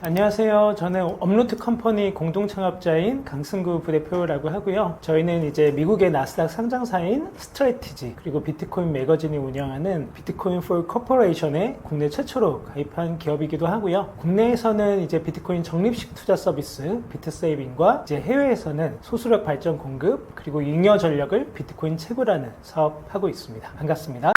안녕하세요. 저는 업로드 컴퍼니 공동 창업자인 강승구 부대표라고 하고요. 저희는 이제 미국의 나스닥 상장사인 스트래티지 그리고 비트코인 매거진이 운영하는 비트코인 폴 코퍼레이션에 국내 최초로 가입한 기업이기도 하고요. 국내에서는 이제 비트코인 적립식 투자 서비스 비트세이빙과 이제 해외에서는 소수력 발전 공급 그리고 잉여 전력을 비트코인 채굴하는 사업하고 있습니다. 반갑습니다.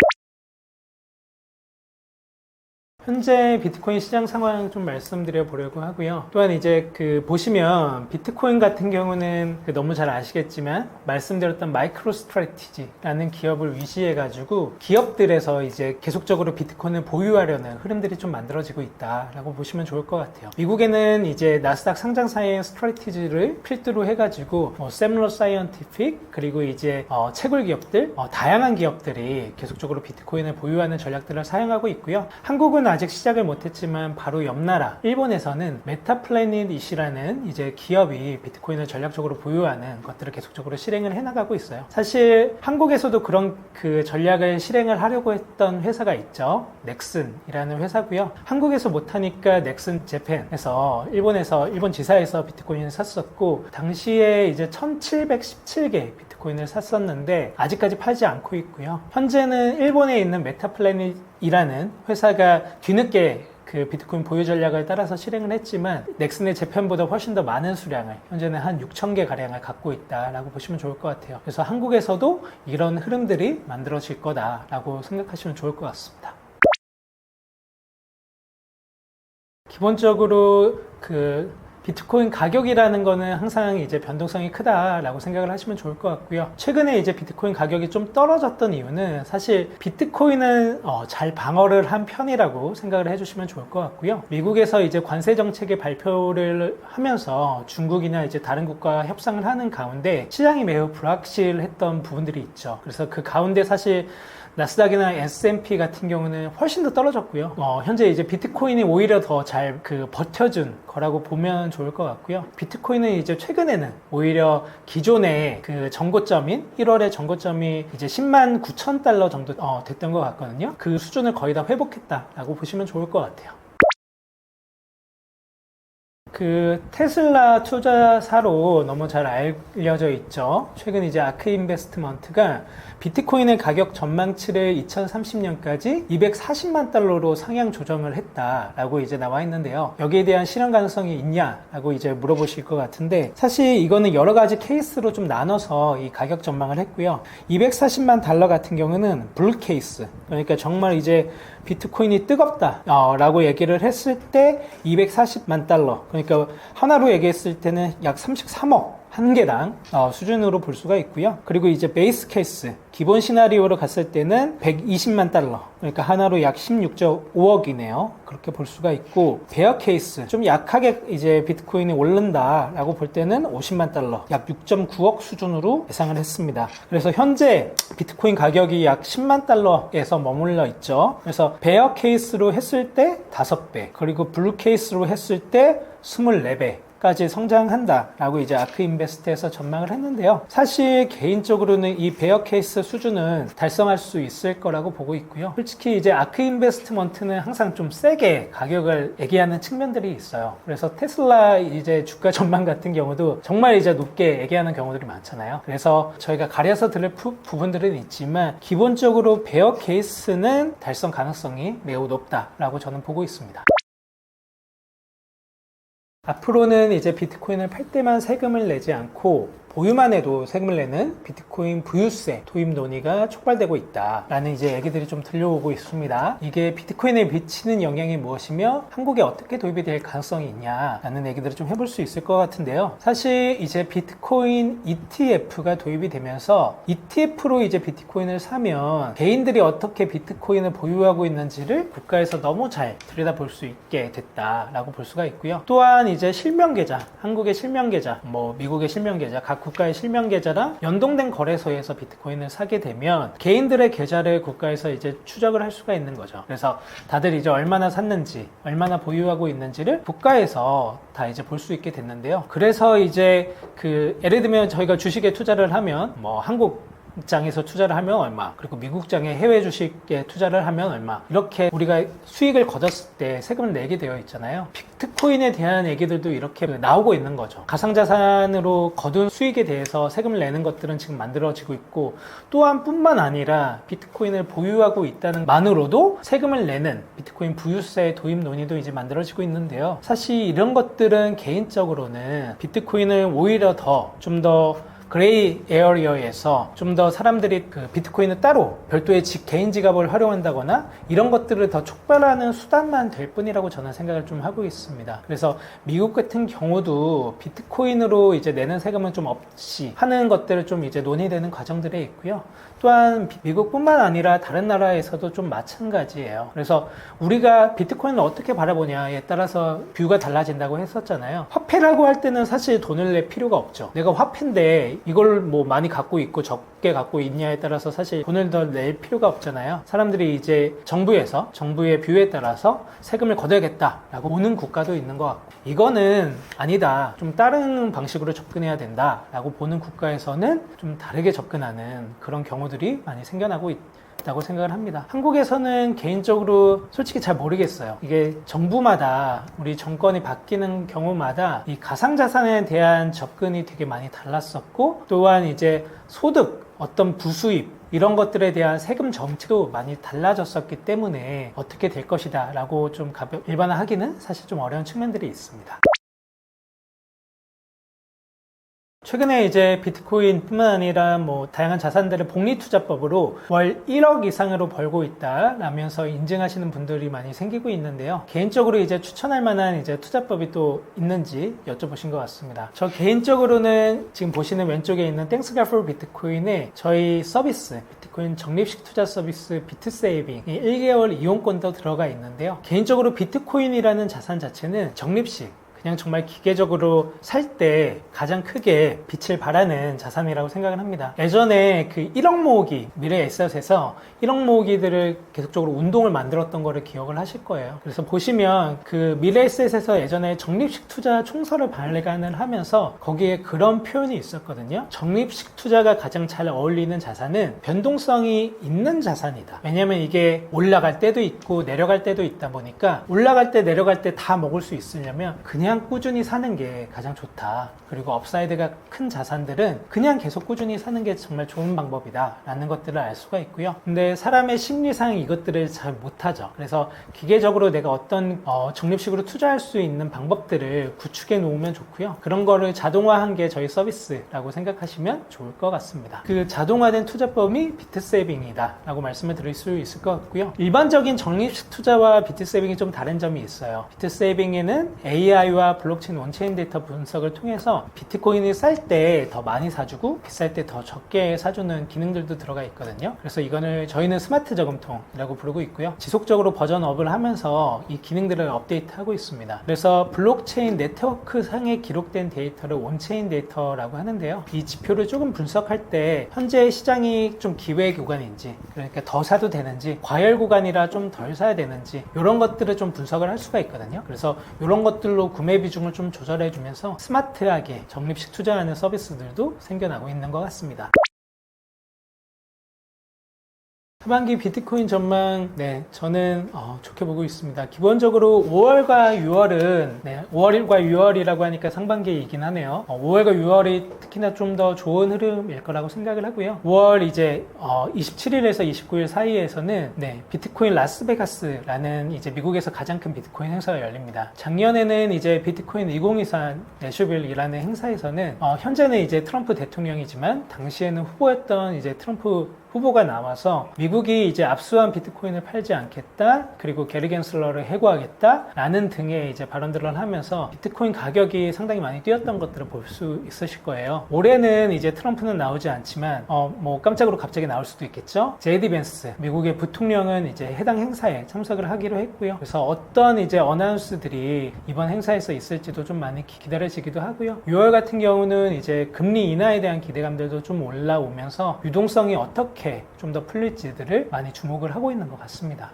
현재 비트코인 시장 상황 좀 말씀드려 보려고 하고요. 또한 이제 보시면 비트코인 같은 경우는 너무 잘 아시겠지만 말씀드렸던 마이크로 스트래티지라는 기업을 위시해 가지고 기업들에서 이제 계속적으로 비트코인을 보유하려는 흐름들이 좀 만들어지고 있다라고 보시면 좋을 것 같아요. 미국에는 이제 나스닥 상장사의 스트래티지를 필두로 해 가지고 세밀러 사이언티픽 그리고 이제 채굴 기업들 다양한 기업들이 계속적으로 비트코인을 보유하는 전략들을 사용하고 있고요. 한국은 아직 시작을 못했지만 바로 옆 나라 일본에서는 메타플래닛이라는 이제 기업이 비트코인을 전략적으로 보유하는 것들을 계속적으로 실행을 해나가고 있어요. 사실 한국에서도 그런 전략을 실행을 하려고 했던 회사가 있죠. 넥슨이라는 회사고요. 한국에서 못하니까 넥슨 재팬에서 일본 지사에서 비트코인을 샀었고 당시에 이제 1717개 비트코인을 샀었는데 아직까지 팔지 않고 있고요. 현재는 일본에 있는 메타플래닛이라는 회사가 뒤늦게 비트코인 보유 전략을 따라서 실행을 했지만 넥슨의 재팬보다 훨씬 더 많은 수량을 현재는 한 6,000개 가량을 갖고 있다라고 보시면 좋을 것 같아요. 그래서 한국에서도 이런 흐름들이 만들어질 거다라고 생각하시면 좋을 것 같습니다. 기본적으로 비트코인 가격이라는 거는 항상 이제 변동성이 크다라고 생각을 하시면 좋을 것 같고요. 최근에 이제 비트코인 가격이 좀 떨어졌던 이유는 사실 비트코인은 잘 방어를 한 편이라고 생각을 해주시면 좋을 것 같고요. 미국에서 이제 관세 정책의 발표를 하면서 중국이나 이제 다른 국가와 협상을 하는 가운데 시장이 매우 불확실했던 부분들이 있죠. 그래서 그 가운데 사실 나스닥이나 S&P 같은 경우는 훨씬 더 떨어졌고요. 현재 이제 비트코인이 오히려 더 잘 버텨준 거라고 보면 좋을 것 같고요. 비트코인은 이제 최근에는 오히려 기존의 정고점인 1월의 정고점이 이제 10만 9천 달러 정도 됐던 것 같거든요. 그 수준을 거의 다 회복했다라고 보시면 좋을 것 같아요. 테슬라 투자사로 너무 잘 알려져 있죠. 최근 이제 아크 인베스트먼트가 비트코인의 가격 전망치를 2030년까지 240만 달러로 상향 조정을 했다라고 이제 나와 있는데요. 여기에 대한 실현 가능성이 있냐라고 이제 물어보실 것 같은데 사실 이거는 여러 가지 케이스로 좀 나눠서 이 가격 전망을 했고요. 240만 달러 같은 경우는 불 케이스, 그러니까 정말 이제 비트코인이 뜨겁다 라고 얘기를 했을 때 240만 달러, 그러니까 하나로 얘기했을 때는 약 33억 한 개당 수준으로 볼 수가 있고요. 그리고 이제 베이스 케이스, 기본 시나리오로 갔을 때는 120만 달러, 그러니까 하나로 약 16.5억이네요. 그렇게 볼 수가 있고, 베어 케이스, 좀 약하게 이제 비트코인이 오른다라고 볼 때는 50만 달러, 약 6.9억 수준으로 예상을 했습니다. 그래서 현재 비트코인 가격이 약 10만 달러에서 머물러 있죠. 그래서 베어 케이스로 했을 때 5배, 그리고 블루 케이스로 했을 때 24배. 까지 성장한다라고 이제 아크 인베스트에서 전망을 했는데요. 사실 개인적으로는 이 베어 케이스 수준은 달성할 수 있을 거라고 보고 있고요. 솔직히 이제 아크 인베스트먼트는 항상 좀 세게 가격을 얘기하는 측면들이 있어요. 그래서 테슬라 이제 주가 전망 같은 경우도 정말 이제 높게 얘기하는 경우들이 많잖아요. 그래서 저희가 가려서 들을 부분들은 있지만 기본적으로 베어 케이스는 달성 가능성이 매우 높다라고 저는 보고 있습니다. 앞으로는 이제 비트코인을 팔 때만 세금을 내지 않고 보유만 해도 세금을 내는 비트코인 부유세 도입 논의가 촉발되고 있다라는 이제 얘기들이 좀 들려오고 있습니다. 이게 비트코인에 미치는 영향이 무엇이며 한국에 어떻게 도입이 될 가능성이 있냐라는 얘기들을 좀 해볼 수 있을 것 같은데요. 사실 이제 비트코인 ETF가 도입이 되면서 ETF로 이제 비트코인을 사면 개인들이 어떻게 비트코인을 보유하고 있는지를 국가에서 너무 잘 들여다볼 수 있게 됐다라고 볼 수가 있고요. 또한 이제 실명 계좌, 한국의 실명 계좌, 미국의 실명 계좌, 각 국가의 실명 계좌랑 연동된 거래소에서 비트코인을 사게 되면 개인들의 계좌를 국가에서 이제 추적을 할 수가 있는 거죠. 그래서 다들 이제 얼마나 샀는지, 얼마나 보유하고 있는지를 국가에서 다 이제 볼 수 있게 됐는데요. 그래서 이제 예를 들면 저희가 주식에 투자를 하면 한국 장에서 투자를 하면 얼마, 그리고 미국장의 해외 주식에 투자를 하면 얼마, 이렇게 우리가 수익을 거뒀을 때 세금을 내게 되어 있잖아요. 비트코인에 대한 얘기들도 이렇게 나오고 있는 거죠. 가상자산으로 거둔 수익에 대해서 세금을 내는 것들은 지금 만들어지고 있고, 또한 뿐만 아니라 비트코인을 보유하고 있다는 만으로도 세금을 내는 비트코인 부유세 도입 논의도 이제 만들어지고 있는데요. 사실 이런 것들은 개인적으로는 비트코인을 오히려 좀 더 그레이 에어리어에서 좀 더 사람들이 그 비트코인을 따로 별도의 개인 지갑을 활용한다거나 이런 것들을 더 촉발하는 수단만 될 뿐이라고 저는 생각을 좀 하고 있습니다. 그래서 미국 같은 경우도 비트코인으로 이제 내는 세금은 좀 없이 하는 것들을 좀 이제 논의되는 과정들에 있고요. 또한 미국뿐만 아니라 다른 나라에서도 좀 마찬가지예요. 그래서 우리가 비트코인을 어떻게 바라보냐에 따라서 뷰가 달라진다고 했었잖아요. 화폐라고 할 때는 사실 돈을 낼 필요가 없죠. 내가 화폐인데 이걸 뭐 많이 갖고 있고 적게 갖고 있냐에 따라서 사실 돈을 더 낼 필요가 없잖아요. 사람들이 이제 정부의 뷰에 따라서 세금을 걷어야겠다라고 보는 국가도 있는 것 같고, 이거는 아니다, 좀 다른 방식으로 접근해야 된다라고 보는 국가에서는 좀 다르게 접근하는 그런 경우들이 많이 생겨나고 있다고 생각을 합니다. 한국에서는 개인적으로 솔직히 잘 모르겠어요. 이게 정부마다, 우리 정권이 바뀌는 경우마다 이 가상자산에 대한 접근이 되게 많이 달랐었고, 또한 이제 소득, 어떤 부수입, 이런 것들에 대한 세금 정책도 많이 달라졌었기 때문에 어떻게 될 것이다 라고 좀 일반화하기는 사실 좀 어려운 측면들이 있습니다. 최근에 이제 비트코인뿐만 아니라 뭐 다양한 자산들을 복리투자법으로 월 1억 이상으로 벌고 있다라면서 인증하시는 분들이 많이 생기고 있는데요. 개인적으로 이제 추천할 만한 이제 투자법이 또 있는지 여쭤보신 것 같습니다. 저 개인적으로는 지금 보시는 왼쪽에 있는 Thanks God for Bitcoin의 저희 서비스, 비트코인 적립식 투자 서비스 비트세이빙 1개월 이용권도 들어가 있는데요. 개인적으로 비트코인이라는 자산 자체는 적립식, 그냥 정말 기계적으로 살 때 가장 크게 빛을 발하는 자산이라고 생각을 합니다. 예전에 그 1억 모으기, 미래에셋에서 1억 모으기들을 계속적으로 운동을 만들었던 거를 기억을 하실 거예요. 그래서 보시면 그 미래에셋에서 예전에 적립식 투자 총서를 발간을 하면서 거기에 그런 표현이 있었거든요. 적립식 투자가 가장 잘 어울리는 자산은 변동성이 있는 자산이다. 왜냐면 이게 올라갈 때도 있고 내려갈 때도 있다 보니까 올라갈 때 내려갈 때 다 먹을 수 있으려면 그냥 꾸준히 사는 게 가장 좋다. 그리고 업사이드가 큰 자산들은 그냥 계속 꾸준히 사는 게 정말 좋은 방법이다 라는 것들을 알 수가 있고요. 근데 사람의 심리상 이것들을 잘 못하죠. 그래서 기계적으로 내가 어떤 적립식으로 투자할 수 있는 방법들을 구축해 놓으면 좋고요. 그런 거를 자동화한 게 저희 서비스라고 생각하시면 좋을 것 같습니다. 그 자동화된 투자법이 비트세이빙이다 라고 말씀을 드릴 수 있을 것 같고요. 일반적인 적립식 투자와 비트세이빙이 좀 다른 점이 있어요. 비트세이빙에는 AI와 블록체인 원체인 데이터 분석을 통해서 비트코인을 쌀 때 더 많이 사주고 비쌀 때 더 적게 사주는 기능들도 들어가 있거든요. 그래서 이거는 저희는 스마트 저금통이라고 부르고 있고요. 지속적으로 버전업을 하면서 이 기능들을 업데이트하고 있습니다. 그래서 블록체인 네트워크 상에 기록된 데이터를 온체인 데이터라고 하는데요. 이 지표를 조금 분석할 때 현재 시장이 좀 기회 구간인지, 그러니까 더 사도 되는지, 과열 구간이라 좀 덜 사야 되는지, 이런 것들을 좀 분석을 할 수가 있거든요. 그래서 이런 것들로 구매 비중을 좀 조절해 주면서 스마트하게 적립식 투자하는 서비스들도 생겨나고 있는 것 같습니다. 하반기 비트코인 전망, 저는 좋게 보고 있습니다. 기본적으로 5월과 6월은 5월과 6월이라고 하니까 상반기이긴 하네요. 5월과 6월이 특히나 좀 더 좋은 흐름일 거라고 생각을 하고요. 5월 이제 27일에서 29일 사이에서는 비트코인 라스베가스라는 이제 미국에서 가장 큰 비트코인 행사가 열립니다. 작년에는 이제 비트코인 2024 내슈빌이라는 행사에서는 현재는 이제 트럼프 대통령이지만 당시에는 후보였던 이제 트럼프 후보가 나와서 미국이 이제 압수한 비트코인을 팔지 않겠다, 그리고 게리 겐슬러를 해고하겠다 라는 등의 이제 발언들을 하면서 비트코인 가격이 상당히 많이 뛰었던 것들을 볼 수 있으실 거예요. 올해는 이제 트럼프는 나오지 않지만 뭐 깜짝으로 갑자기 나올 수도 있겠죠. 제이디 벤스 미국의 부통령은 이제 해당 행사에 참석을 하기로 했고요. 그래서 어떤 이제 어나운스들이 이번 행사에서 있을지도 좀 많이 기다려지기도 하고요. 6월 같은 경우는 이제 금리 인하에 대한 기대감들도 좀 올라오면서 유동성이 어떻게 좀 더 풀릴지들을 많이 주목을 하고 있는 것 같습니다.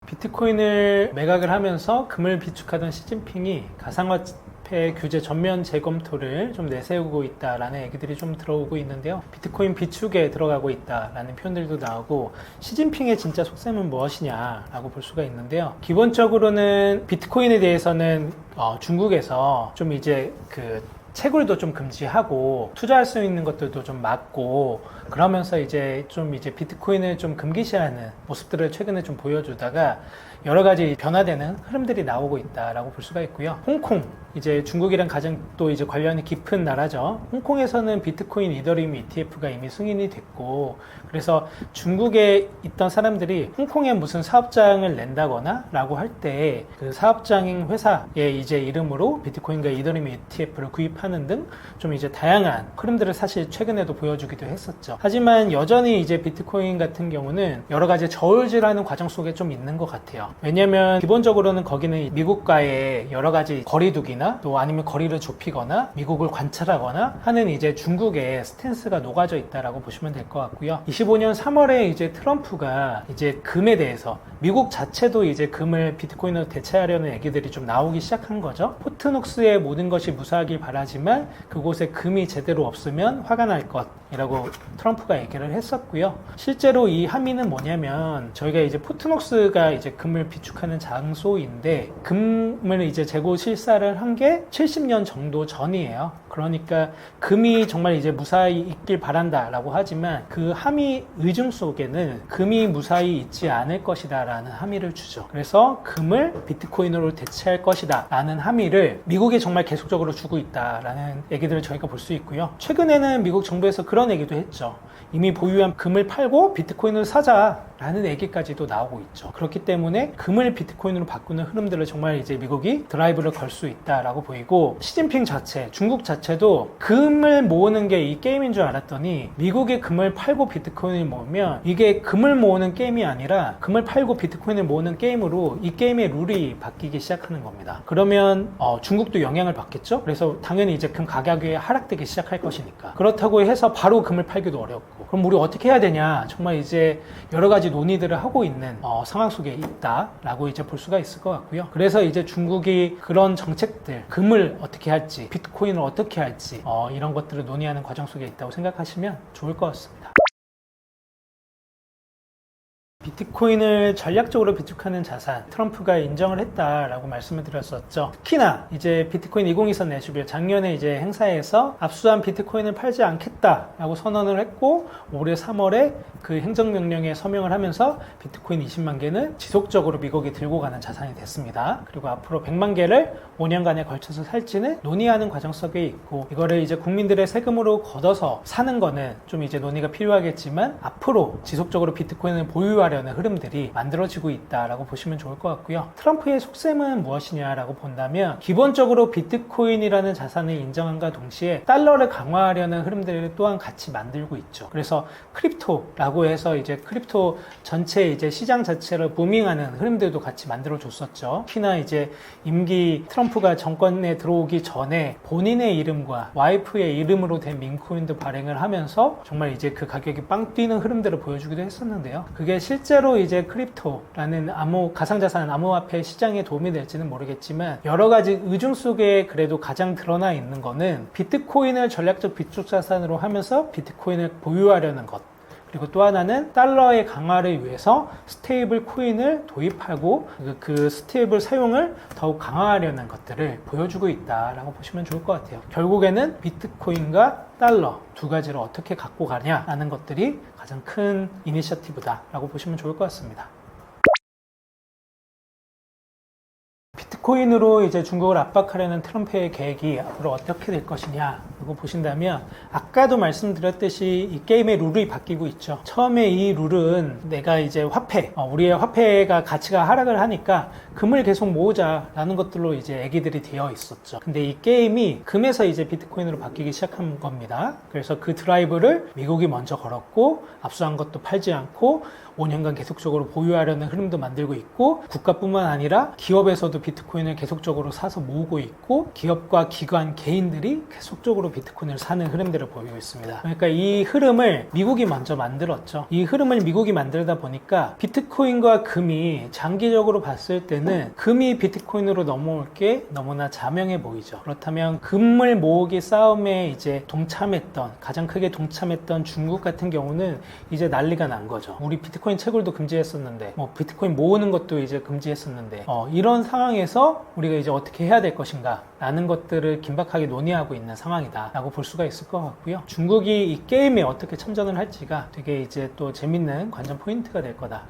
비트코인을 매각을 하면서 금을 비축하던 시진핑이 가상화폐 암호화폐 규제 전면 재검토를 좀 내세우고 있다라는 얘기들이 좀 들어오고 있는데요. 비트코인 비축에 들어가고 있다라는 표현들도 나오고, 시진핑의 진짜 속셈은 무엇이냐라고 볼 수가 있는데요. 기본적으로는 비트코인에 대해서는 중국에서 좀 이제 그 채굴도 좀 금지하고 투자할 수 있는 것들도 좀 막고, 그러면서 이제 비트코인을 좀 금기시하는 모습들을 최근에 좀 보여주다가 여러 가지 변화되는 흐름들이 나오고 있다라고 볼 수가 있고요. 홍콩, 이제 중국이랑 가장 또 이제 관련이 깊은 나라죠. 홍콩에서는 비트코인 이더리움 ETF가 이미 승인이 됐고, 그래서 중국에 있던 사람들이 홍콩에 무슨 사업장을 낸다거나 라고 할 때 그 사업장인 회사의 이제 이름으로 비트코인과 이더리움 ETF를 구입하는 등 좀 이제 다양한 흐름들을 사실 최근에도 보여주기도 했었죠. 하지만 여전히 이제 비트코인 같은 경우는 여러 가지 저울질하는 과정 속에 좀 있는 것 같아요. 왜냐면 기본적으로는 거기는 미국과의 여러 가지 거리두기나 또 아니면 거리를 좁히거나 미국을 관찰하거나 하는 이제 중국의 스탠스가 녹아져 있다라고 보시면 될 것 같고요. 25년 3월에 이제 트럼프가 이제 금에 대해서 미국 자체도 이제 금을 비트코인으로 대체하려는 얘기들이 좀 나오기 시작한 거죠. 포트녹스의 모든 것이 무사하길 바라지만 그곳에 금이 제대로 없으면 화가 날 것이라고 트럼프가 얘기를 했었고요. 실제로 이 함의는 뭐냐면, 저희가 이제 포트녹스가 이제 금을 비축하는 장소인데 금을 이제 재고 실사를 한 게 70년 정도 전이에요. 그러니까 금이 정말 이제 무사히 있길 바란다라고 하지만 그 함의 의중 속에는 금이 무사히 있지 않을 것이다 라는 함의를 주죠. 그래서 금을 비트코인으로 대체할 것이다 라는 함의를 미국이 정말 계속적으로 주고 있다라는 얘기들을 저희가 볼 수 있고요. 최근에는 미국 정부에서 그런 얘기도 했죠. 이미 보유한 금을 팔고 비트코인을 사자 라는 얘기까지도 나오고 있죠. 그렇기 때문에 금을 비트코인으로 바꾸는 흐름들을 정말 이제 미국이 드라이브를 걸 수 있다라고 보이고, 시진핑 자체, 중국 자체도 금을 모으는 게 이 게임인 줄 알았더니 미국이 금을 팔고 비트코인을 모으면 이게 금을 모으는 게임이 아니라 금을 팔고 비트코인을 모으는 게임으로 이 게임의 룰이 바뀌기 시작하는 겁니다. 그러면 중국도 영향을 받겠죠. 그래서 당연히 이제 금 가격이 하락되기 시작할 것이니까. 그렇다고 해서 바로 금을 팔기도 어렵고, 그럼 우리 어떻게 해야 되냐, 정말 이제 여러 가지 논의들을 하고 있는 상황 속에 있다라고 이제 볼 수가 있을 것 같고요. 그래서 이제 중국이 그런 정책들, 금을 어떻게 할지, 비트코인을 어떻게 할지 이런 것들을 논의하는 과정 속에 있다고 생각하시면 좋을 것 같습니다. 비트코인을 전략적으로 비축하는 자산, 트럼프가 인정을 했다라고 말씀을 드렸었죠. 특히나 이제 비트코인 2023 내슈빌 작년에 이제 행사에서 압수한 비트코인을 팔지 않겠다라고 선언을 했고, 올해 3월에 그 행정명령에 서명을 하면서 비트코인 20만 개는 지속적으로 미국이 들고 가는 자산이 됐습니다. 그리고 앞으로 100만 개를 5년간에 걸쳐서 살지는 논의하는 과정 속에 있고, 이거를 이제 국민들의 세금으로 걷어서 사는 거는 좀 이제 논의가 필요하겠지만 앞으로 지속적으로 비트코인을 보유하려는 흐름들이 만들어지고 있다라고 보시면 좋을 것 같고요. 트럼프의 속셈은 무엇이냐라고 본다면, 기본적으로 비트코인이라는 자산을 인정함과 동시에 달러를 강화하려는 흐름들을 또한 같이 만들고 있죠. 그래서 크립토라고 해서 이제 크립토 전체 이제 시장 자체를 부밍하는 흐름들도 같이 만들어 줬었죠. 특히나 이제 임기 트럼프가 정권에 들어오기 전에 본인의 이름과 와이프의 이름으로 된 민코인도 발행을 하면서 정말 이제 그 가격이 빵 뛰는 흐름들을 보여주기도 했었는데요. 그게 실제로 이제 크립토라는 가상자산 암호화폐 시장에 도움이 될지는 모르겠지만, 여러 가지 의중 속에 그래도 가장 드러나 있는 거는 비트코인을 전략적 비축 자산으로 하면서 비트코인을 보유하려는 것, 그리고 또 하나는 달러의 강화를 위해서 스테이블 코인을 도입하고 그 스테이블 사용을 더욱 강화하려는 것들을 보여주고 있다라고 보시면 좋을 것 같아요. 결국에는 비트코인과 달러 두 가지를 어떻게 갖고 가냐라는 것들이 가장 큰 이니셔티브다라고 보시면 좋을 것 같습니다. 비트코인으로 이제 중국을 압박하려는 트럼프의 계획이 앞으로 어떻게 될 것이냐라고 보신다면, 아까도 말씀드렸듯이 이 게임의 룰이 바뀌고 있죠. 처음에 이 룰은 내가 이제 우리의 화폐가 가치가 하락을 하니까 금을 계속 모으자라는 것들로 이제 얘기들이 되어 있었죠. 근데 이 게임이 금에서 이제 비트코인으로 바뀌기 시작한 겁니다. 그래서 그 드라이브를 미국이 먼저 걸었고, 압수한 것도 팔지 않고 5년간 계속적으로 보유하려는 흐름도 만들고 있고, 국가뿐만 아니라 기업에서도 비트코인 비트코인을 계속적으로 사서 모으고 있고 기업과 기관, 개인들이 계속적으로 비트코인을 사는 흐름들을 보이고 있습니다. 그러니까 이 흐름을 미국이 먼저 만들었죠. 이 흐름을 미국이 만들다 보니까 비트코인과 금이 장기적으로 봤을 때는 금이 비트코인으로 넘어올 게 너무나 자명해 보이죠. 그렇다면 금을 모으기 싸움에 이제 가장 크게 동참했던 중국 같은 경우는 이제 난리가 난 거죠. 우리 비트코인 채굴도 금지했었는데, 비트코인 모으는 것도 이제 금지했었는데, 이런 상황에서 우리가 이제 어떻게 해야 될 것인가 라는 것들을 긴박하게 논의하고 있는 상황이다 라고 볼 수가 있을 것 같고요. 중국이 이 게임에 어떻게 참전을 할지가 되게 이제 또 재밌는 관전 포인트가 될 거다.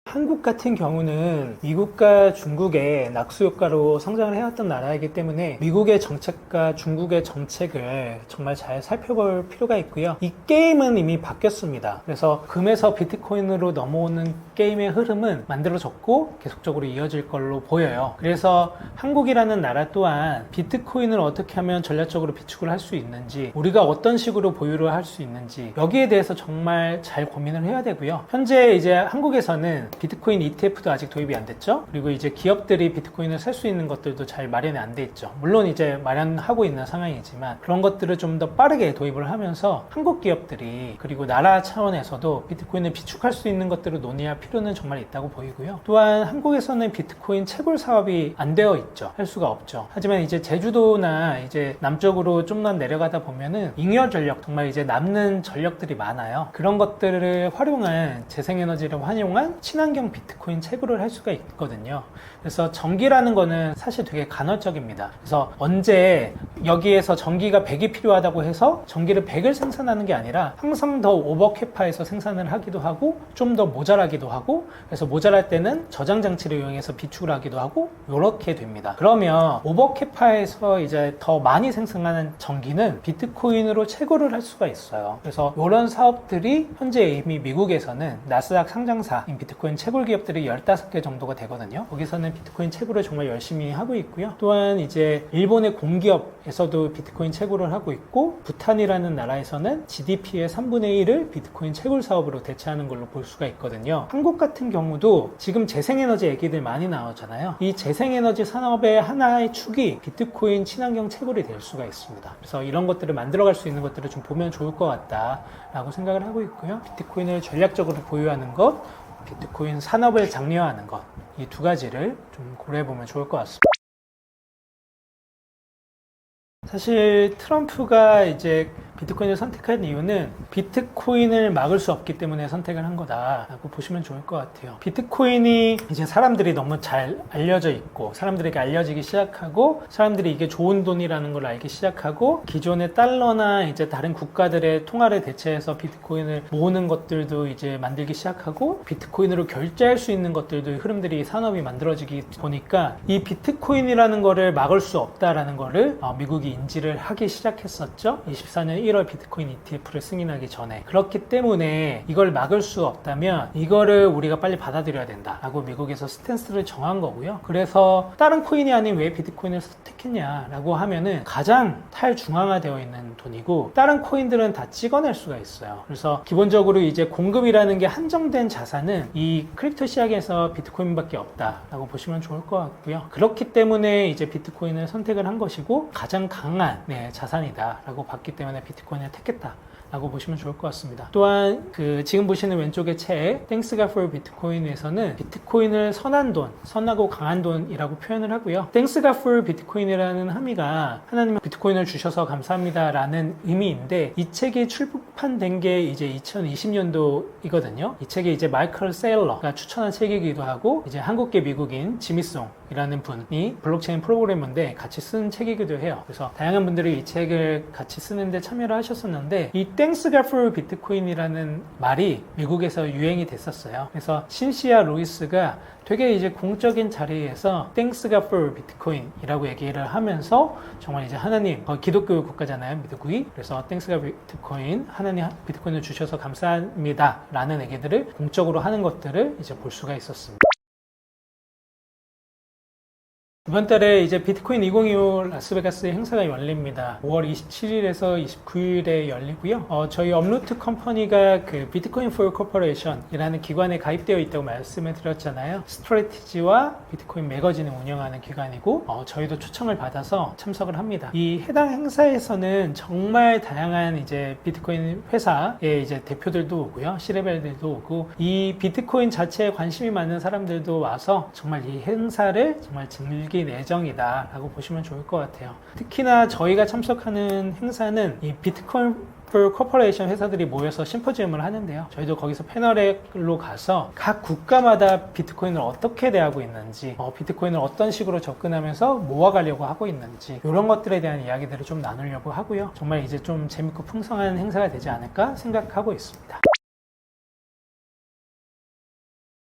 한국 같은 경우는 미국과 중국의 낙수 효과로 성장을 해왔던 나라이기 때문에 미국의 정책과 중국의 정책을 정말 잘 살펴볼 필요가 있고요. 이 게임은 이미 바뀌었습니다. 그래서 금에서 비트코인으로 넘어오는 게임의 흐름은 만들어졌고 계속적으로 이어질 걸로 보여요. 그래서 한국이라는 나라 또한 비트코인을 어떻게 하면 전략적으로 비축을 할 수 있는지, 우리가 어떤 식으로 보유를 할 수 있는지, 여기에 대해서 정말 잘 고민을 해야 되고요. 현재 이제 한국에서는 비트코인 ETF도 아직 도입이 안 됐죠. 그리고 이제 기업들이 비트코인을 살 수 있는 것들도 잘 마련이 안 돼 있죠. 물론 이제 마련하고 있는 상황이지만 그런 것들을 좀 더 빠르게 도입을 하면서 한국 기업들이, 그리고 나라 차원에서도 비트코인을 비축할 수 있는 것들을 논의할 필요는 정말 있다고 보이고요. 또한 한국에서는 비트코인 채굴 사업이 안 되어 있죠. 할 수가 없죠. 하지만 이제 제주도나 이제 남쪽으로 좀만 내려가다 보면은 잉여 전력, 정말 이제 남는 전력들이 많아요. 그런 것들을 활용한, 재생에너지를 활용한 친환경 비트코인 채굴을 할 수가 있거든요. 그래서 전기라는 거는 사실 되게 간헐적입니다. 그래서 언제 여기에서 전기가 100이 필요하다고 해서 전기를 100을 생산하는 게 아니라 항상 더 오버캐파에서 생산을 하기도 하고 좀 더 모자라기도 하고, 그래서 모자랄 때는 저장 장치를 이용해서 비축을 하기도 하고, 이렇게 됩니다. 그러면 오버캐파에서 이제 더 많이 생산하는 전기는 비트코인으로 채굴을 할 수가 있어요. 그래서 이런 사업들이 현재 이미 미국에서는 나스닥 상장사인 비트코인 채굴 기업들이 15개 정도가 되거든요. 거기서는 비트코인 채굴을 정말 열심히 하고 있고요. 또한 이제 일본의 공기업에서도 비트코인 채굴을 하고 있고, 부탄이라는 나라에서는 GDP의 3분의 1을 비트코인 채굴 사업으로 대체하는 걸로 볼 수가 있거든요. 한국 같은 경우도 지금 재생에너지 얘기들 많이 나오잖아요. 이 재생에너지 산업의 하나의 축이 비트코인 친환경 채굴이 될 수가 있습니다. 그래서 이런 것들을 만들어갈 수 있는 것들을 좀 보면 좋을 것 같다라고 생각을 하고 있고요. 비트코인을 전략적으로 보유하는 것, 비트코인 산업을 장려하는 것, 이 두 가지를 좀 고려해보면 좋을 것 같습니다. 사실 트럼프가 이제 비트코인을 선택한 이유는 비트코인을 막을 수 없기 때문에 선택을 한 거다라고 보시면 좋을 것 같아요. 비트코인이 이제 사람들이 너무 잘 알려져 있고, 사람들에게 알려지기 시작하고, 사람들이 이게 좋은 돈이라는 걸 알기 시작하고, 기존의 달러나 이제 다른 국가들의 통화를 대체해서 비트코인을 모으는 것들도 이제 만들기 시작하고, 비트코인으로 결제할 수 있는 것들도 흐름들이, 산업이 만들어지기 보니까 이 비트코인이라는 거를 막을 수 없다라는 거를 미국이 인지를 하기 시작했었죠. 24년 1월 비트코인 ETF를 승인하기 전에. 그렇기 때문에 이걸 막을 수 없다면 이거를 우리가 빨리 받아들여야 된다라고 미국에서 스탠스를 정한 거고요. 그래서 다른 코인이 아닌 왜 비트코인을 선택했냐라고 하면은 가장 탈중앙화되어 있는 돈이고, 다른 코인들은 다 찍어낼 수가 있어요. 그래서 기본적으로 이제 공급이라는 게 한정된 자산은 이 크립토 시장에서 비트코인밖에 없다라고 보시면 좋을 것 같고요. 그렇기 때문에 이제 비트코인을 선택을 한 것이고, 가장 강한 자산이다라고 봤기 때문에 비트코인을 택했다라고 보시면 좋을 것 같습니다. 또한 지금 보시는 왼쪽의 책 Thanks God for Bitcoin에서는 비트코인을 선한 돈, 선하고 강한 돈이라고 표현을 하고요. Thanks God for Bitcoin이라는 함의가 하나님은 비트코인을 주셔서 감사합니다라는 의미인데, 이 책이 출판된 게 이제 2020년도이거든요. 이 책이 이제 마이클 세일러가 추천한 책이기도 하고, 이제 한국계 미국인 지미송이라는 분이 블록체인 프로그래머인데 같이 쓴 책이기도 해요. 그래서 다양한 분들이 이 책을 같이 쓰는데 참여를 하셨었는데, 이 Thanks God for Bitcoin이라는 말이 미국에서 유행이 됐었어요. 그래서 신시아 로이스가 되게 이제 공적인 자리에서 Thanks God for Bitcoin이라고 얘기를 하면서, 정말 이제 하나님, 기독교 국가잖아요, 미국이. 그래서 Thanks God Bitcoin, 하나님 비트코인을 주셔서 감사합니다 라는 얘기들을 공적으로 하는 것들을 이제 볼 수가 있었습니다. 이번 달에 이제 비트코인 2025 라스베가스 행사가 열립니다. 5월 27일에서 29일에 열리고요. 저희 업루트 컴퍼니가 그 비트코인 for corporation이라는 기관에 가입되어 있다고 말씀을 드렸잖아요. 스트래티지와 비트코인 매거진을 운영하는 기관이고, 저희도 초청을 받아서 참석을 합니다. 이 해당 행사에서는 정말 다양한 이제 비트코인 회사의 이제 대표들도 오고요. C레벨들도 오고, 이 비트코인 자체에 관심이 많은 사람들도 와서 정말 이 행사를 정말 즐길 예정이다 라고 보시면 좋을 것 같아요. 특히나 저희가 참석하는 행사는 이 비트코인 for corporation 회사들이 모여서 심포지엄을 하는데요. 저희도 거기서 패널로 가서 각 국가마다 비트코인을 어떻게 대하고 있는지, 비트코인을 어떤 식으로 접근하면서 모아가려고 하고 있는지, 이런 것들에 대한 이야기들을 좀 나누려고 하고요. 정말 이제 좀 재밌고 풍성한 행사가 되지 않을까 생각하고 있습니다.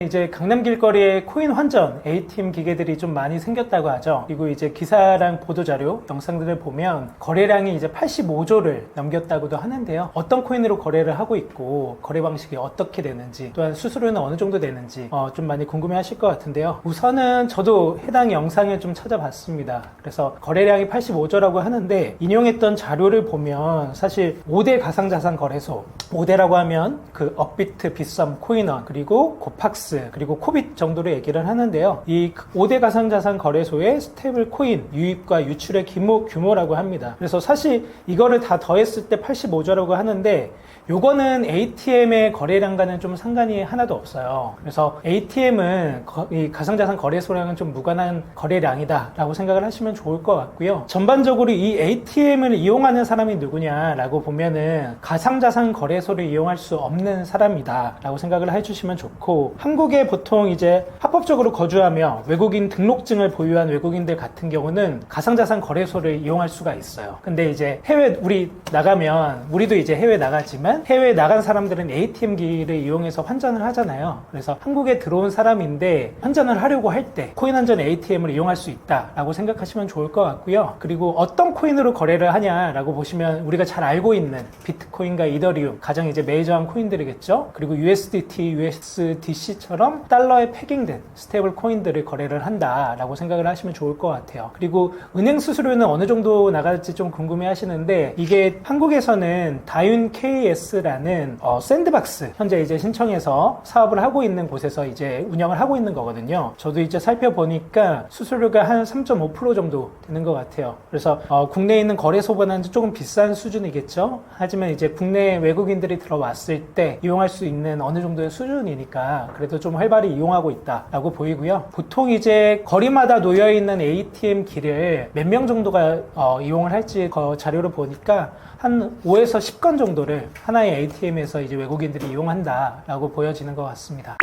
이제 강남 길거리에 코인 환전 ATM 기계들이 좀 많이 생겼다고 하죠. 그리고 이제 기사랑 보도자료, 영상들을 보면 거래량이 이제 85조를 넘겼다고도 하는데요. 어떤 코인으로 거래를 하고 있고 거래 방식이 어떻게 되는지, 또한 수수료는 어느 정도 되는지 좀 많이 궁금해 하실 것 같은데요. 우선은 저도 해당 영상을 좀 찾아봤습니다. 그래서 거래량이 85조라고 하는데 인용했던 자료를 보면 사실 5대 가상자산 거래소, 5대라고 하면 그 업비트, 빗썸, 코인원, 그리고 고팍스, 그리고 코빗 정도로 얘기를 하는데요. 이 5대 가상자산 거래소의 스테이블 코인 유입과 유출의 규모라고 합니다. 그래서 사실 이거를 다 더했을 때 85조라고 하는데, 요거는 ATM의 거래량과는 좀 상관이 하나도 없어요. 그래서 ATM은 이 가상자산 거래소랑은 좀 무관한 거래량이다 라고 생각을 하시면 좋을 것 같고요. 전반적으로 이 ATM을 이용하는 사람이 누구냐라고 보면은 가상자산 거래소를 이용할 수 없는 사람이다 라고 생각을 해주시면 좋고, 한국에 보통 이제 합법적으로 거주하며 외국인 등록증을 보유한 외국인들 같은 경우는 가상자산 거래소를 이용할 수가 있어요. 근데 이제 우리 나가면, 우리도 이제 해외 나가지만 해외에 나간 사람들은 ATM기를 이용해서 환전을 하잖아요. 그래서 한국에 들어온 사람인데 환전을 하려고 할 때 코인 환전 ATM을 이용할 수 있다라고 생각하시면 좋을 것 같고요. 그리고 어떤 코인으로 거래를 하냐라고 보시면 우리가 잘 알고 있는 비트코인과 이더리움, 가장 이제 메이저한 코인들이겠죠. 그리고 USDT, USDC처럼 달러에 패깅된 스테이블 코인들을 거래를 한다라고 생각을 하시면 좋을 것 같아요. 그리고 은행 수수료는 어느 정도 나갈지 좀 궁금해 하시는데, 이게 한국에서는 다윤 KS라는 샌드박스, 현재 이제 신청해서 사업을 하고 있는 곳에서 이제 운영을 하고 있는 거거든요. 저도 이제 살펴보니까 수수료가 한 3.5% 정도 되는 것 같아요. 그래서 국내에 있는 거래소보다는 조금 비싼 수준이겠죠. 하지만 이제 국내 외국인들이 들어왔을 때 이용할 수 있는 어느 정도의 수준이니까 그래도 좀 활발히 이용하고 있다라고 보이고요. 보통 이제 거리마다 놓여 있는 ATM 기를 몇 명 정도가 이용을 할지 자료를 보니까 한 5에서 10건 정도를 하나의 ATM에서 이제 외국인들이 이용한다라고 보여지는 것 같습니다.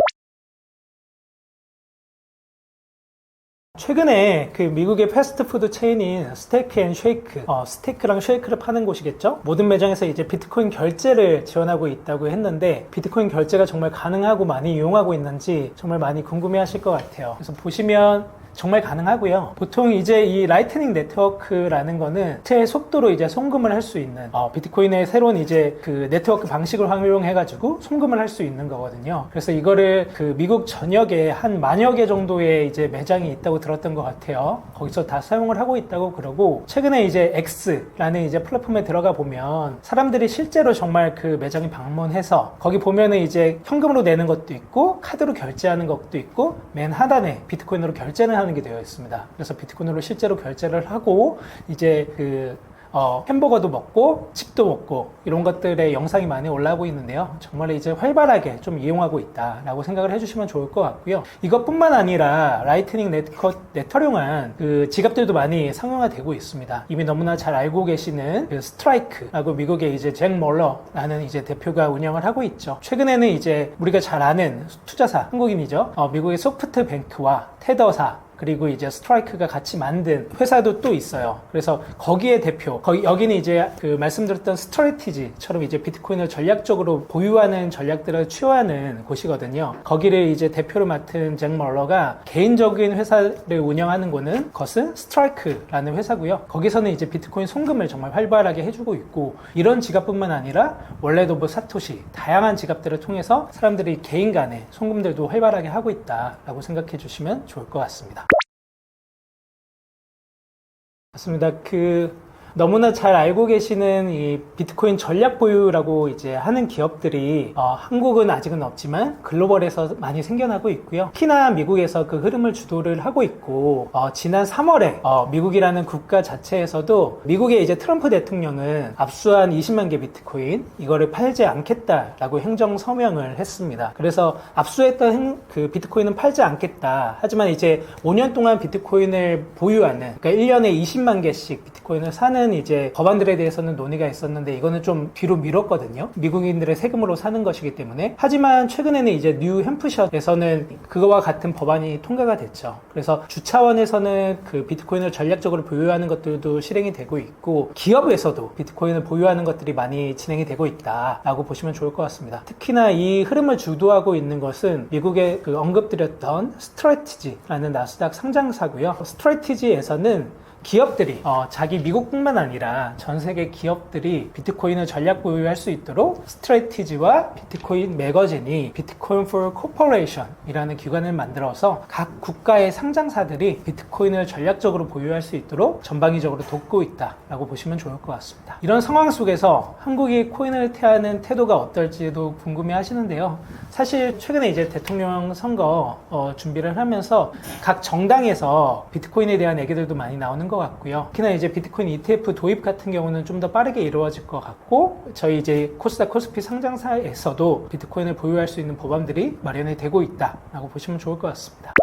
최근에 그 미국의 패스트푸드 체인인 스테이크 앤 쉐이크, 스테이크랑 쉐이크를 파는 곳이겠죠? 모든 매장에서 이제 비트코인 결제를 지원하고 있다고 했는데, 비트코인 결제가 정말 가능하고 많이 이용하고 있는지 정말 많이 궁금해 하실 것 같아요. 그래서 보시면 정말 가능하고요. 보통 이제 이 라이트닝 네트워크라는 거는 제 속도로 이제 송금을 할 수 있는 비트코인의 새로운 이제 그 네트워크 방식을 활용해가지고 송금을 할 수 있는 거거든요. 그래서 이거를 그 미국 전역에 한 10,000여 개 정도의 이제 매장이 있다고 들었던 것 같아요. 거기서 다 사용을 하고 있다고 그러고, 최근에 이제 X라는 이제 플랫폼에 들어가 보면 사람들이 실제로 정말 그 매장에 방문해서 거기 보면은 이제 현금으로 내는 것도 있고 카드로 결제하는 것도 있고, 맨 하단에 비트코인으로 결제를 하는 게 되어 있습니다. 그래서 비트코인으로 실제로 결제를 하고 이제 햄버거도 먹고 칩도 먹고 이런 것들의 영상이 많이 올라오고 있는데요. 정말 이제 활발하게 좀 이용하고 있다라고 생각을 해주시면 좋을 것 같고요. 이것뿐만 아니라 라이트닝 네트워크한 그 지갑들도 많이 상용화되고 있습니다. 이미 너무나 잘 알고 계시는 그 스트라이크라고 미국의 이제 잭 멀러라는 이제 대표가 운영을 하고 있죠. 최근에는 이제 우리가 잘 아는 투자사, 한국인이죠. 미국의 소프트뱅크와 테더사, 그리고 이제 스트라이크가 같이 만든 회사도 또 있어요. 그래서 거기에 대표, 여기는 이제 그 말씀드렸던 스트래티지처럼 이제 비트코인을 전략적으로 보유하는 전략들을 취하는 곳이거든요. 거기를 이제 대표로 맡은 잭 멀러가 개인적인 회사를 운영하는 것은 스트라이크라는 회사고요. 거기서는 이제 비트코인 송금을 정말 활발하게 해주고 있고, 이런 지갑뿐만 아니라 원래도 뭐 사토시, 다양한 지갑들을 통해서 사람들이 개인 간의 송금들도 활발하게 하고 있다라고 생각해 주시면 좋을 것 같습니다. 맞습니다. 너무나 잘 알고 계시는 이 비트코인 전략 보유라고 이제 하는 기업들이 한국은 아직은 없지만 글로벌에서 많이 생겨나고 있고요. 특히나 미국에서 그 흐름을 주도를 하고 있고 지난 3월에 미국이라는 국가 자체에서도 미국의 이제 트럼프 대통령은 압수한 20만 개 비트코인 이거를 팔지 않겠다라고 행정 서명을 했습니다. 그래서 압수했던 그 비트코인은 팔지 않겠다. 하지만 이제 5년 동안 비트코인을 보유하는, 그러니까 1년에 20만 개씩 비트코인을 사는 이제 법안들에 대해서는 논의가 있었는데 이거는 좀 뒤로 미뤘거든요. 미국인들의 세금으로 사는 것이기 때문에. 하지만 최근에는 이제 뉴햄프셔에서는 그거와 같은 법안이 통과가 됐죠. 그래서 주 차원에서는 그 비트코인을 전략적으로 보유하는 것들도 실행이 되고 있고 기업에서도 비트코인을 보유하는 것들이 많이 진행이 되고 있다라고 보시면 좋을 것 같습니다. 특히나 이 흐름을 주도하고 있는 것은 미국의 그 언급드렸던 스트래티지라는 나스닥 상장사고요. 스트래티지에서는 기업들이 자기 미국뿐만 아니라 전 세계 기업들이 비트코인을 전략 보유할 수 있도록 스트래티지와 비트코인 매거진이 비트코인 for Corporation 이라는 기관을 만들어서 각 국가의 상장사들이 비트코인을 전략적으로 보유할 수 있도록 전방위적으로 돕고 있다라고 보시면 좋을 것 같습니다. 이런 상황 속에서 한국이 코인을 태하는 태도가 어떨지도 궁금해 하시는데요. 사실 최근에 이제 대통령 선거 준비를 하면서 각 정당에서 비트코인에 대한 얘기들도 많이 나오는 것 같고요. 특히나 이제 비트코인 ETF 도입 같은 경우는 좀 더 빠르게 이루어질 것 같고 저희 이제 코스닥 코스피 상장사에서도 비트코인을 보유할 수 있는 법안들이 마련이 되고 있다라고 보시면 좋을 것 같습니다.